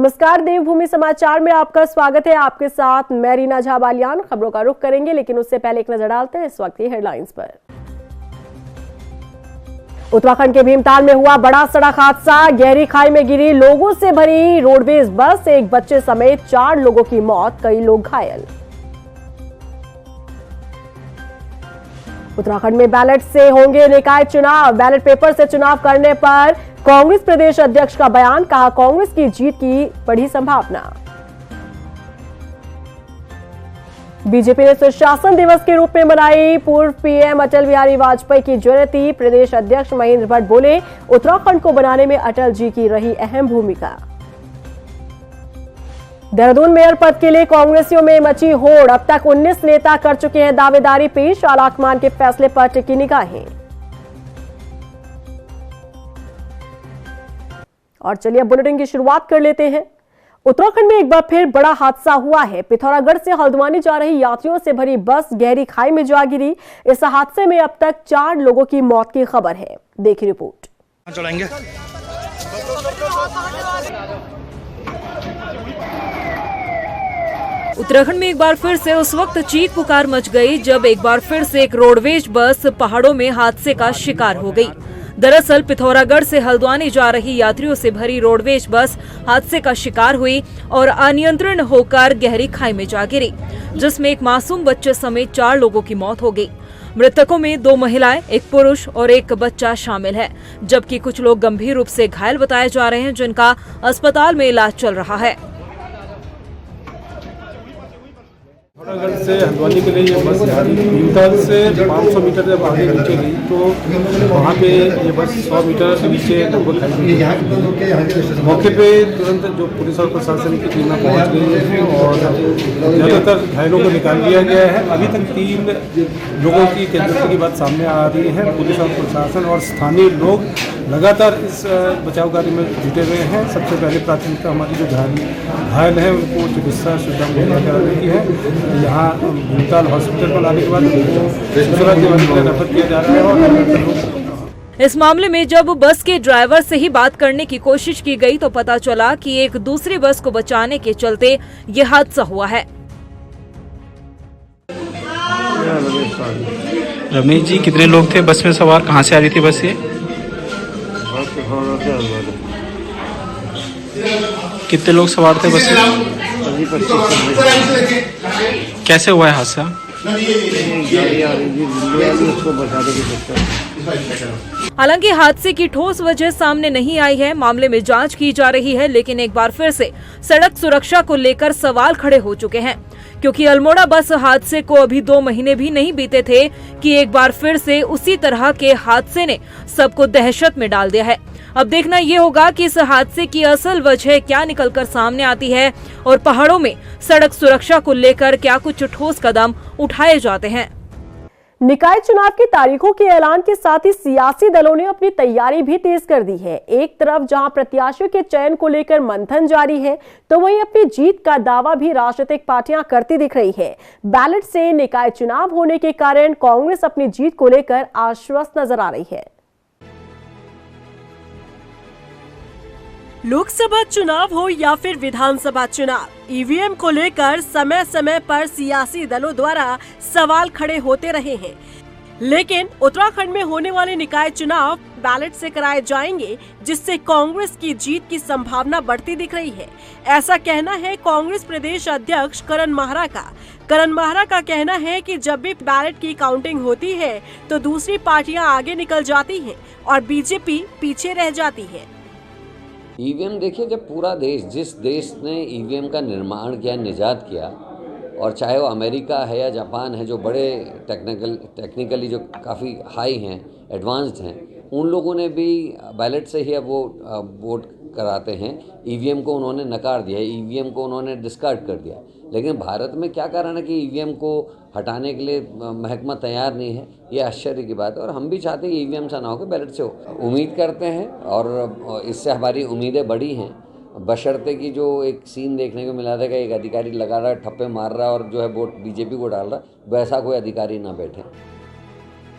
नमस्कार, देवभूमि समाचार में आपका स्वागत है। आपके साथ मैं रीना झा बालियान। खबरों का रुख करेंगे, लेकिन उससे पहले एक नजर डालते हैं इस वक्त की हेडलाइंस पर। उत्तराखंड के भीमताल में हुआ बड़ा सड़क हादसा। गहरी खाई में गिरी लोगों से भरी रोडवेज बस, एक बच्चे समेत 4 लोगों की मौत, कई लोग घायल। उत्तराखंड में बैलेट से होंगे निकाय चुनाव। बैलेट पेपर से चुनाव करने पर कांग्रेस प्रदेश अध्यक्ष का बयान, कहा कांग्रेस की जीत की बड़ी संभावना। बीजेपी ने सुशासन दिवस के रूप में मनाई पूर्व पीएम अटल बिहारी वाजपेयी की जयंती। प्रदेश अध्यक्ष महेंद्र भट्ट बोले, उत्तराखंड को बनाने में अटल जी की रही अहम भूमिका। देहरादून मेयर पद के लिए कांग्रेसियों में मची होड़। अब तक 19 नेता कर चुके हैं दावेदारी पेश। आलाकमान के फैसले पर टिकी निगाहें। और चलिए अब बुलेटिन की शुरुआत कर लेते हैं। उत्तराखंड में एक बार फिर बड़ा हादसा हुआ है। पिथौरागढ़ से हल्द्वानी जा रही यात्रियों से भरी बस गहरी खाई में जा गिरी। इस हादसे में अब तक 4 लोगों की मौत की खबर है। देखिए रिपोर्ट। चलाएंगे। उत्तराखंड में एक बार फिर से उस वक्त चीख पुकार मच गई जब एक बार फिर से एक रोडवेज बस पहाड़ों में हादसे का शिकार हो गई। दरअसल पिथौरागढ़ से हल्द्वानी जा रही यात्रियों से भरी रोडवेज बस हादसे का शिकार हुई और अनियंत्रित होकर गहरी खाई में जा गिरी, जिसमें एक मासूम बच्चे समेत 4 लोगों की मौत हो गई। मृतकों में 2 महिलाएं, एक पुरुष और एक बच्चा शामिल है, जबकि कुछ लोग गंभीर रूप से घायल बताए जा रहे हैं, जिनका अस्पताल में इलाज चल रहा है। पिथौरागढ़ से हल्द्वानी के लिए ये बस जा रही थी। भीमताल से 500 मीटर जब आगे नीचे गई तो वहाँ पे ये बस 100 मीटर नीचे लगभग खाई। मौके पे तुरंत जो पुलिस और प्रशासन की टीमें पहुँच गई हैं और ज़्यादातर घायलों को निकाल लिया गया है। अभी तक 3 लोगों की कैजुअल्टी की बात सामने आ रही है। पुलिस और प्रशासन और स्थानीय लोग लगातार इस बचाव कार्य में जुटे हुए हैं। सबसे पहले प्राथमिकता हमारी जो घायल हैं उनको चिकित्सा सुविधा मुहैया कराने की है। यहाँ भीमताल हॉस्पिटल पर लाने के बाद उनको रेफर किया जा रहा है। और इस मामले में जब बस के ड्राइवर से ही बात करने की कोशिश की गई तो पता चला कि एक दूसरी बस को बचाने के चलते ये हादसा हुआ है। रमेश जी, कितने लोग थे बस में सवार? कहाँ से आ रही थी बस ये? कितने लोग सवार थे बस में? कैसे हुआ है हादसा? हालांकि हादसे की ठोस वजह सामने नहीं आई है। मामले में जांच की जा रही है, लेकिन एक बार फिर से सड़क सुरक्षा को लेकर सवाल खड़े हो चुके हैं, क्योंकि अल्मोड़ा बस हादसे को अभी 2 महीने भी नहीं बीते थे कि एक बार फिर से उसी तरह के हादसे ने सबको दहशत में डाल दिया है। अब देखना ये होगा कि इस हादसे की असल वजह क्या निकलकर सामने आती है और पहाड़ों में सड़क सुरक्षा को लेकर क्या कुछ ठोस कदम उठाए जाते हैं। निकाय चुनाव की तारीखों के ऐलान के साथ ही सियासी दलों ने अपनी तैयारी भी तेज कर दी है। एक तरफ जहां प्रत्याशियों के चयन को लेकर मंथन जारी है, तो वहीं अपनी जीत का दावा भी राजनीतिक पार्टियां करती दिख रही है। बैलेट से निकाय चुनाव होने के कारण कांग्रेस अपनी जीत को लेकर आश्वस्त नजर आ रही है। लोकसभा चुनाव हो या फिर विधानसभा चुनाव, ईवीएम को लेकर समय समय पर सियासी दलों द्वारा सवाल खड़े होते रहे हैं, लेकिन उत्तराखंड में होने वाले निकाय चुनाव बैलेट से कराए जाएंगे, जिससे कांग्रेस की जीत की संभावना बढ़ती दिख रही है। ऐसा कहना है कांग्रेस प्रदेश अध्यक्ष करण माहरा का। करण माहरा का कहना है कि जब भी बैलेट की काउंटिंग होती है तो दूसरी पार्टियां आगे निकल जाती हैं और बीजेपी पीछे रह जाती है। ईवीएम देखिए, जब पूरा देश, जिस देश ने ईवीएम का निर्माण किया, निजात किया, और चाहे वो अमेरिका है या जापान है, जो बड़े टेक्निकली जो काफ़ी हाई हैं, एडवांस्ड हैं, उन लोगों ने भी बैलेट से ही अब वो वोट कराते हैं। ईवीएम को उन्होंने नकार दिया, ईवीएम को उन्होंने डिस्कार्ड कर दिया। लेकिन भारत में क्या कारण है कि ईवीएम को हटाने के लिए महकमा तैयार नहीं है? ये आश्चर्य की बात है। और हम भी चाहते हैं कि ईवीएम से ना हो, बैलेट से हो। उम्मीद करते हैं और इससे हमारी उम्मीदें बढ़ी हैं, बशर्ते कि जो एक सीन देखने को मिला था कि एक अधिकारी लगातार ठप्पे मार रहा है और जो है वोट बीजेपी को डाल रहा है, वैसा कोई अधिकारी ना बैठे।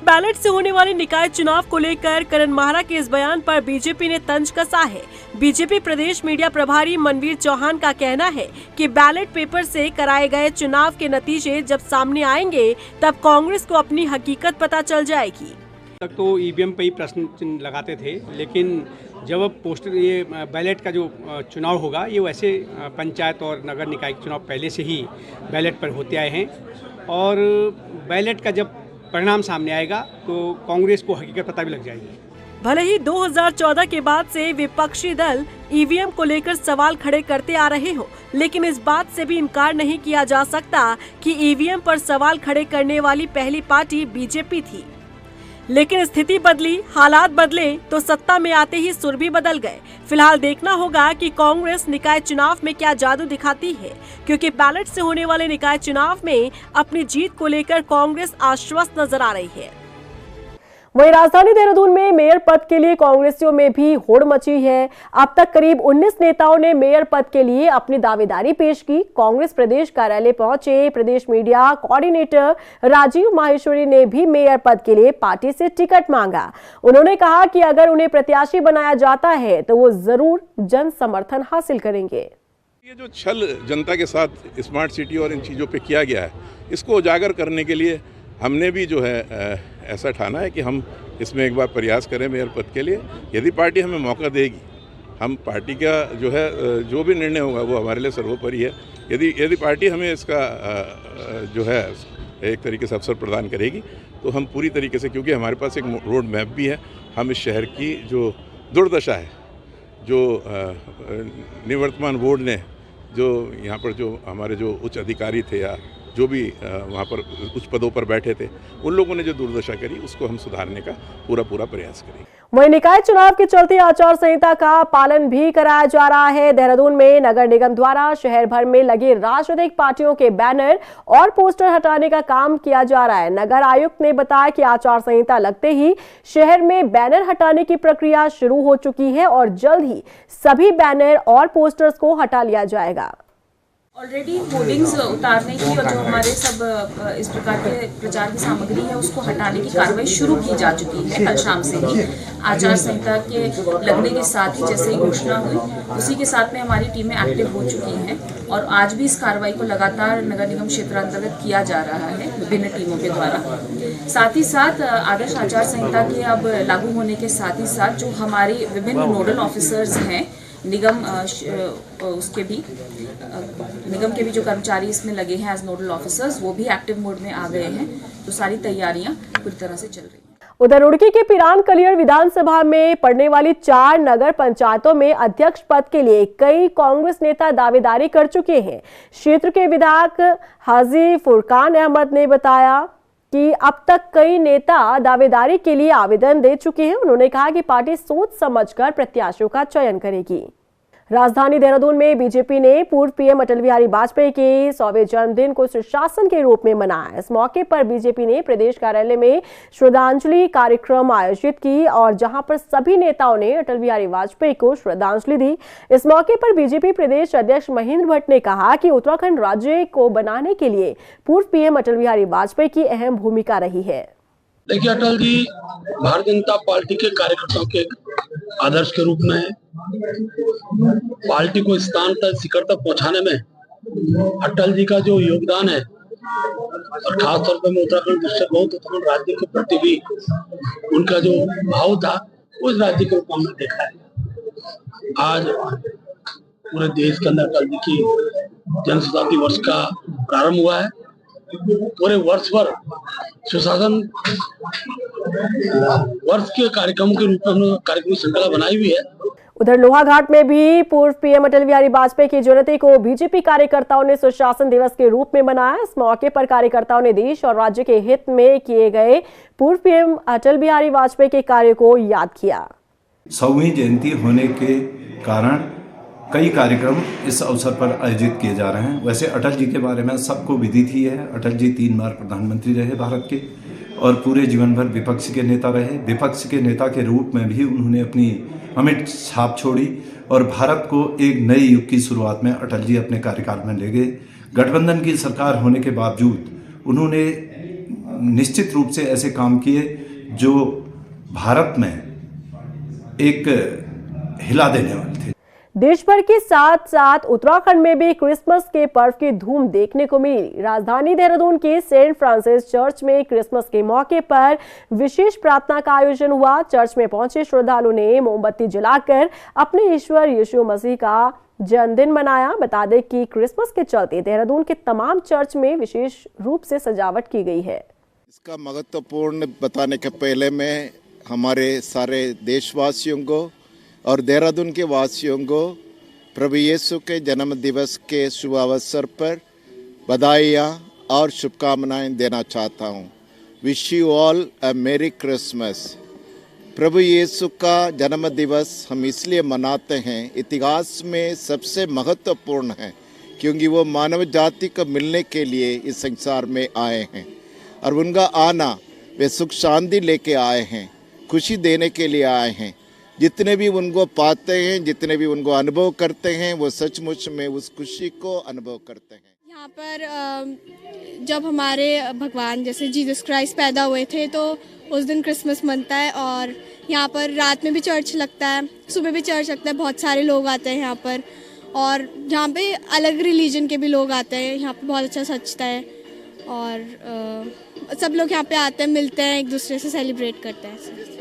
बैलेट से होने वाले निकाय चुनाव को लेकर करण माहरा के इस बयान पर बीजेपी ने तंज कसा है। बीजेपी प्रदेश मीडिया प्रभारी मनवीर चौहान का कहना है कि बैलेट पेपर से कराए गए चुनाव के नतीजे जब सामने आएंगे तब कांग्रेस को अपनी हकीकत पता चल जाएगी। तक तो ईवीएम पे ही प्रश्न चिन्ह लगाते थे, लेकिन जब पोस्टर ये बैलेट का जो चुनाव होगा ये वैसे पंचायत और नगर निकाय चुनाव पहले से ही बैलेट पर होते आए हैं और बैलेट का जब परिणाम सामने आएगा तो कांग्रेस को हकीकत पता भी लग जाएगी। भले ही 2014 के बाद से विपक्षी दल ईवीएम को लेकर सवाल खड़े करते आ रहे हो, लेकिन इस बात से भी इनकार नहीं किया जा सकता कि ईवीएम पर सवाल खड़े करने वाली पहली पार्टी बीजेपी थी। लेकिन स्थिति बदली, हालात बदले तो सत्ता में आते ही सुर भी बदल गए। फिलहाल देखना होगा कि कांग्रेस निकाय चुनाव में क्या जादू दिखाती है, क्योंकि बैलेट से होने वाले निकाय चुनाव में अपनी जीत को लेकर कांग्रेस आश्वस्त नजर आ रही है। वहीं राजधानी देहरादून में मेयर पद के लिए कांग्रेसियों में भी होड़ मची है। अब तक करीब 19 नेताओं ने मेयर पद के लिए अपनी दावेदारी पेश की। कांग्रेस प्रदेश कार्यालय पहुंचे प्रदेश मीडिया कोऑर्डिनेटर राजीव माहेश्वरी ने भी मेयर पद के लिए पार्टी से टिकट मांगा। उन्होंने कहा कि अगर उन्हें प्रत्याशी बनाया जाता है तो वो जरूर जन समर्थन हासिल करेंगे। ये जो छल जनता के साथ स्मार्ट सिटी और इन चीज़ों पे किया गया है, इसको उजागर करने के लिए हमने भी जो है ऐसा ठाना है कि हम इसमें एक बार प्रयास करें मेयर पद के लिए। यदि पार्टी हमें मौका देगी, हम पार्टी का जो है जो भी निर्णय होगा वो हमारे लिए सर्वोपरि है। यदि पार्टी हमें इसका जो है एक तरीके से अवसर प्रदान करेगी तो हम पूरी तरीके से, क्योंकि हमारे पास एक रोड मैप भी है, हम इस शहर की जो दुर्दशा है, जो निवर्तमान बोर्ड ने जो यहाँ पर जो हमारे जो उच्च अधिकारी थे या जो भी वहाँ पर उच्च पदों पर बैठे थे, उन लोगों ने जो दुर्दशा करी उसको हम सुधारने का पूरा प्रयास करेंगे। वहीं निकाय चुनाव के चलते आचार संहिता का पालन भी कराया जा रहा है। देहरादून में नगर निगम द्वारा शहर भर में लगे राजनीतिक पार्टियों के बैनर और पोस्टर हटाने का काम किया जा रहा है। नगर आयुक्त ने बताया कि आचार संहिता लगते ही शहर में बैनर हटाने की प्रक्रिया शुरू हो चुकी है और जल्द ही सभी बैनर और पोस्टर्स को हटा लिया जाएगा। ऑलरेडी होर्डिंग्स उतारने की और जो हमारे सब इस प्रकार के प्रचार की सामग्री है उसको हटाने की कार्रवाई शुरू की जा चुकी है। कल शाम से ही आचार संहिता के लगने के साथ ही जैसे ही घोषणा हुई उसी के साथ में हमारी टीमें एक्टिव हो चुकी हैं और आज भी इस कार्रवाई को लगातार नगर निगम क्षेत्र अंतर्गत किया जा रहा है विभिन्न टीमों के द्वारा। साथ ही साथ आदर्श आचार संहिता के अब लागू होने के साथ ही साथ जो हमारी विभिन्न नोडल ऑफिसर्स हैं निगम उसके भी निगम के भी जो कर्मचारी इसमें लगे हैं एज नोडल ऑफिसर्स, वो भी एक्टिव मोड में आ गए हैं। तो सारी तैयारियां पूरी तरह से चल रही हैं। उधर रुड़की के पिरान कलियर विधानसभा में पड़ने वाली 4 नगर पंचायतों में अध्यक्ष पद के लिए कई कांग्रेस नेता दावेदारी कर चुके हैं। क्षेत्र के विधायक हाजी फुरकान अहमद ने बताया कि अब तक कई नेता दावेदारी के लिए आवेदन दे चुके हैं। उन्होंने कहा कि पार्टी सोच समझकर प्रत्याशियों का चयन करेगी। राजधानी देहरादून में बीजेपी ने पूर्व पीएम अटल बिहारी वाजपेयी के 100वें जन्मदिन को सुशासन के रूप में मनाया। इस मौके पर बीजेपी ने प्रदेश कार्यालय में श्रद्धांजलि कार्यक्रम आयोजित की और जहां पर सभी नेताओं ने अटल बिहारी वाजपेयी को श्रद्धांजलि दी। इस मौके पर बीजेपी प्रदेश अध्यक्ष महेंद्र भट्ट ने कहा कि उत्तराखंड राज्य को बनाने के लिए पूर्व पीएम अटल बिहारी वाजपेयी की अहम भूमिका रही है। देखिए, अटल जी भारतीय जनता पार्टी के कार्यकर्ताओं के आदर्श के रूप में पार्टी को स्थान तक शिखर तक पहुंचाने में अटल जी का जो योगदान है और खासतौर पर मैं उत्तराखंड दृष्टि बहुत उत्तराखंड राज्य के प्रति भी उनका जो भाव था उस राज्य के रूप में हमने देखा है। आज पूरे देश के अंदर अटल जी की जन शताब्दी वर्ष का प्रारंभ हुआ है। पूरे वर्ष भर सुशासन वर्ष के कार्यक्रम के रूप में कार्यक्रम श्रृंखला बनाई हुई है। उधर लोहाघाट में भी पूर्व पीएम अटल बिहारी वाजपेयी की जयंती को बीजेपी कार्यकर्ताओं ने सुशासन दिवस के रूप में मनाया। इस मौके पर कार्यकर्ताओं ने देश और राज्य के हित में किए गए पूर्व पीएम अटल बिहारी वाजपेयी के कार्य को याद किया। 100वीं जयंती होने के कारण कई कार्यक्रम इस अवसर पर आयोजित किए जा रहे हैं। वैसे अटल जी के बारे में सबको विदित ही है। अटल जी 3 बार प्रधानमंत्री रहे भारत के और पूरे जीवन भर विपक्ष के नेता रहे। विपक्ष के नेता के रूप में भी उन्होंने अपनी अमिट छाप छोड़ी और भारत को एक नए युग की शुरुआत में अटल जी अपने कार्यकाल में ले गए। गठबंधन की सरकार होने के बावजूद उन्होंने निश्चित रूप से ऐसे काम किए जो भारत में एक हिला देने वाले थे। देश भर के साथ साथ उत्तराखंड में भी क्रिसमस के पर्व की धूम देखने को मिली। राजधानी देहरादून के सेंट फ्रांसिस चर्च में क्रिसमस के मौके पर विशेष प्रार्थना का आयोजन हुआ। चर्च में पहुंचे श्रद्धालुओं ने मोमबत्ती जलाकर अपने ईश्वर यीशु मसीह का जन्मदिन मनाया। बता दें कि क्रिसमस के चलते देहरादून के तमाम चर्च में विशेष रूप से सजावट की गई है। इसका महत्वपूर्ण बताने के पहले मैं हमारे सारे देशवासियों को और देहरादून के वासियों को प्रभु यीशु के जन्म दिवस के शुभ अवसर पर बधाइयाँ और शुभकामनाएं देना चाहता हूँ। विश यू ऑल अ मेरी क्रिसमस। प्रभु यीशु का जन्म दिवस हम इसलिए मनाते हैं, इतिहास में सबसे महत्वपूर्ण है क्योंकि वो मानव जाति को मिलने के लिए इस संसार में आए हैं और उनका आना वे सुख शांति लेके आए हैं, खुशी देने के लिए आए हैं। जितने भी उनको पाते हैं, जितने भी उनको अनुभव करते हैं, वो सचमुच में उस खुशी को अनुभव करते हैं। यहाँ पर जब हमारे भगवान जैसे जीसस क्राइस्ट पैदा हुए थे तो उस दिन क्रिसमस मनता है और यहाँ पर रात में भी चर्च लगता है, सुबह भी चर्च लगता है। बहुत सारे लोग आते हैं यहाँ पर और यहाँ पे अलग रिलीजन के भी लोग आते हैं। यहाँ पे बहुत अच्छा सजता है और सब लोग यहाँ पे आते हैं, मिलते हैं, एक दूसरे से सेलिब्रेट करते हैं।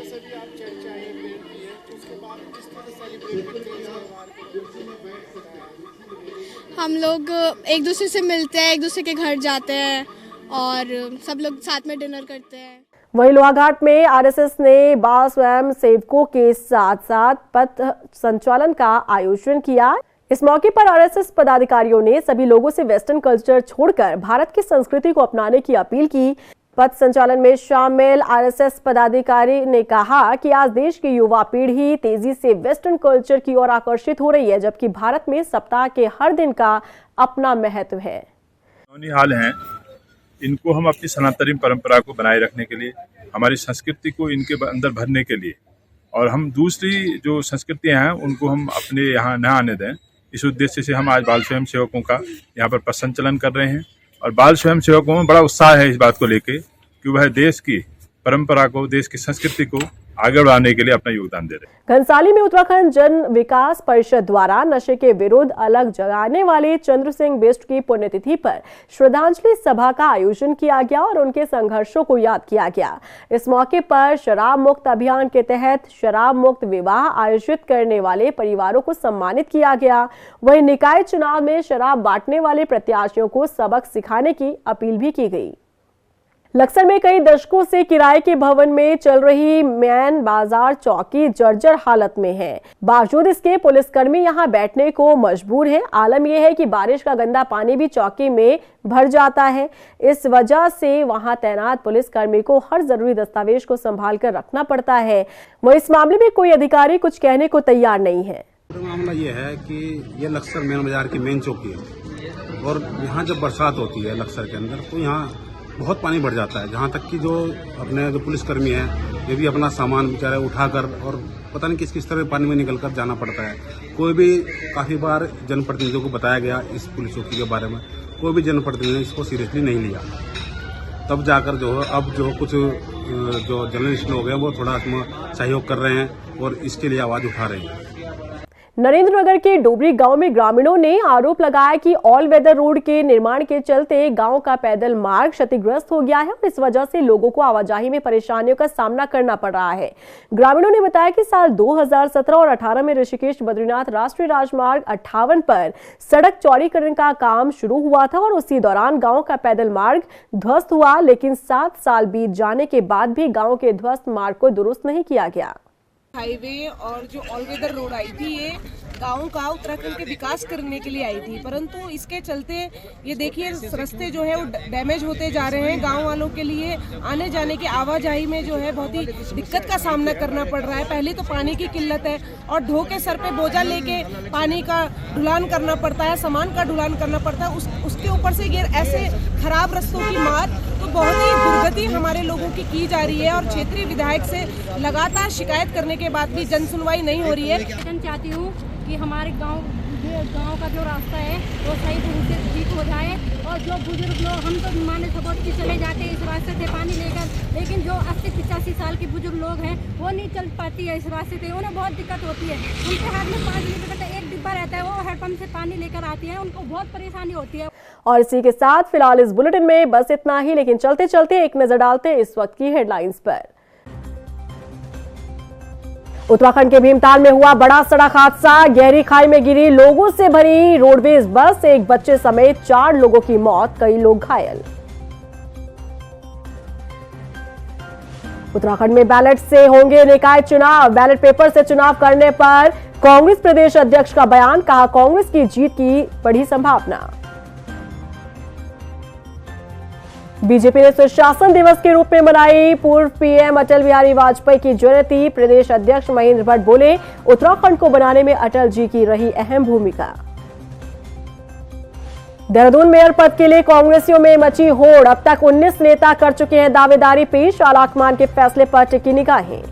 हम लोग एक दूसरे से मिलते हैं, एक दूसरे के घर जाते हैं और सब लोग साथ में डिनर करते हैं। वहीं लोहाघाट में आरएसएस ने बाल स्वयं सेवकों के साथ साथ पथ संचालन का आयोजन किया। इस मौके पर आरएसएस पदाधिकारियों ने सभी लोगों से वेस्टर्न कल्चर छोड़कर भारत की संस्कृति को अपनाने की अपील की। पथ संचालन में शामिल आरएसएस पदाधिकारी ने कहा कि आज देश की युवा पीढ़ी तेजी से वेस्टर्न कल्चर की ओर आकर्षित हो रही है, जबकि भारत में सप्ताह के हर दिन का अपना महत्व है। हाल हैं, इनको हम अपनी सनातनी परंपरा को बनाए रखने के लिए, हमारी संस्कृति को इनके अंदर भरने के लिए और हम दूसरी जो संस्कृतियां हैं उनको हम अपने यहाँ न आने दें, इस उद्देश्य से हम आज बाल स्वयं सेवकों का यहाँ पर पथ संचलन कर रहे हैं। और बाल स्वयं सेवकों में बड़ा उत्साह है इस बात को लेके कि वह देश की परंपरा को, देश की संस्कृति को आगे बढ़ाने के लिए अपना योगदान दे रहे हैं। घनसाली में उत्तराखंड जन विकास परिषद द्वारा नशे के विरुद्ध अलग जगाने वाले चंद्र सिंह बिष्ट की पुण्यतिथि पर श्रद्धांजलि सभा का आयोजन किया गया और उनके संघर्षों को याद किया गया। इस मौके पर शराब मुक्त अभियान के तहत शराब मुक्त विवाह आयोजित करने वाले परिवारों को सम्मानित किया गया। वहीं निकाय चुनाव में शराब बांटने वाले प्रत्याशियों को सबक सिखाने की अपील भी की गई। लक्सर में कई दशकों से किराए के भवन में चल रही मैन बाजार चौकी जर्जर हालत में है। बावजूद इसके पुलिसकर्मी यहां बैठने को मजबूर हैं। आलम यह है कि बारिश का गंदा पानी भी चौकी में भर जाता है। इस वजह से वहां तैनात पुलिसकर्मी को हर जरूरी दस्तावेज को संभाल कर रखना पड़ता है। वह इस मामले में कोई अधिकारी कुछ कहने को तैयार नहीं है। मामला ये है कि ये लक्सर मैन बाजार की मेन चौकी है और यहाँ जब बरसात होती है लक्सर के अंदर तो यहाँ बहुत पानी बढ़ जाता है। जहाँ तक कि जो अपने जो पुलिसकर्मी हैं ये भी अपना सामान बेचारे उठाकर और पता नहीं किस किस तरह पानी में निकलकर जाना पड़ता है। कोई भी काफ़ी बार जनप्रतिनिधियों को बताया गया इस पुलिस चौकी के बारे में, कोई भी जनप्रतिनिधि ने इसको सीरियसली नहीं लिया। तब जाकर जो है अब जो कुछ जो जर्नलिस्ट लोग हैं वो थोड़ा इसमें सहयोग कर रहे हैं और इसके लिए आवाज़ उठा रहे हैं। नरेंद्रनगर के डोबरी गांव में ग्रामीणों ने आरोप लगाया कि ऑल वेदर रोड के निर्माण के चलते गांव का पैदल मार्ग क्षतिग्रस्त हो गया है और इस वजह से लोगों को आवाजाही में परेशानियों का सामना करना पड़ रहा है। ग्रामीणों ने बताया कि साल 2017 और 18 में ऋषिकेश बद्रीनाथ राष्ट्रीय राजमार्ग 58 पर सड़क चौड़ीकरण का काम शुरू हुआ था और उसी दौरान गाँव का पैदल मार्ग ध्वस्त हुआ, लेकिन 7 साल बीत जाने के बाद भी गाँव के ध्वस्त मार्ग को दुरुस्त नहीं किया गया। हाईवे और जो ऑल वेदर रोड आई थी ये गाँव का उत्तराखंड के विकास करने के लिए आई थी, परंतु इसके चलते ये देखिए रास्ते जो है वो डैमेज होते जा रहे हैं। गांव वालों के लिए आने जाने की आवाजाही में जो है बहुत ही दिक्कत का सामना करना पड़ रहा है। पहले तो पानी की किल्लत है और ढो के सर पे बोझा लेके पानी का ढुलान करना पड़ता है, सामान का ढुलान करना पड़ता है। उसके ऊपर से ये ऐसे खराब रास्तों की मार तो बहुत ही दुर्गति हमारे लोगों की जा रही है और क्षेत्रीय विधायक से लगातार शिकायत करने के बाद भी जन सुनवाई नहीं हो रही है। चाहती हूँ कि हमारे गांव गांव का जो रास्ता है वो सही ढंग से ठीक हो जाए, और जो बुजुर्ग लोग, हम तो माने सपोर्ट के चले जाते हैं इस रास्ते से पानी लेकर, लेकिन जो 80-85 साल के बुजुर्ग लोग हैं वो नहीं चल पाती है इस रास्ते से, उन्हें बहुत दिक्कत होती है। उनके हाथ में 5 लीटर का एक डिब्बा रहता है, वो हैंडपंप से पानी लेकर आती है, उनको बहुत परेशानी होती है। और इसी के साथ फिलहाल इस बुलेटिन में बस इतना ही, लेकिन चलते चलते एक नजर डालते हैं इस वक्त की हेडलाइंस पर। उत्तराखंड के भीमताल में हुआ बड़ा सड़क हादसा, गहरी खाई में गिरी लोगों से भरी रोडवेज बस, एक बच्चे समेत 4 लोगों की मौत, कई लोग घायल। उत्तराखंड में बैलेट से होंगे निकाय चुनाव, बैलेट पेपर से चुनाव करने पर कांग्रेस प्रदेश अध्यक्ष का बयान, कहा कांग्रेस की जीत की बड़ी संभावना। बीजेपी ने सुशासन दिवस के रूप में मनाई पूर्व पीएम अटल बिहारी वाजपेयी की जयंती, प्रदेश अध्यक्ष महेंद्र भट्ट बोले उत्तराखंड को बनाने में अटल जी की रही अहम भूमिका। देहरादून मेयर पद के लिए कांग्रेसियों में मची होड़, अब तक 19 नेता कर चुके हैं दावेदारी पेश, आला कमान के फैसले पर टिकी निगाहें।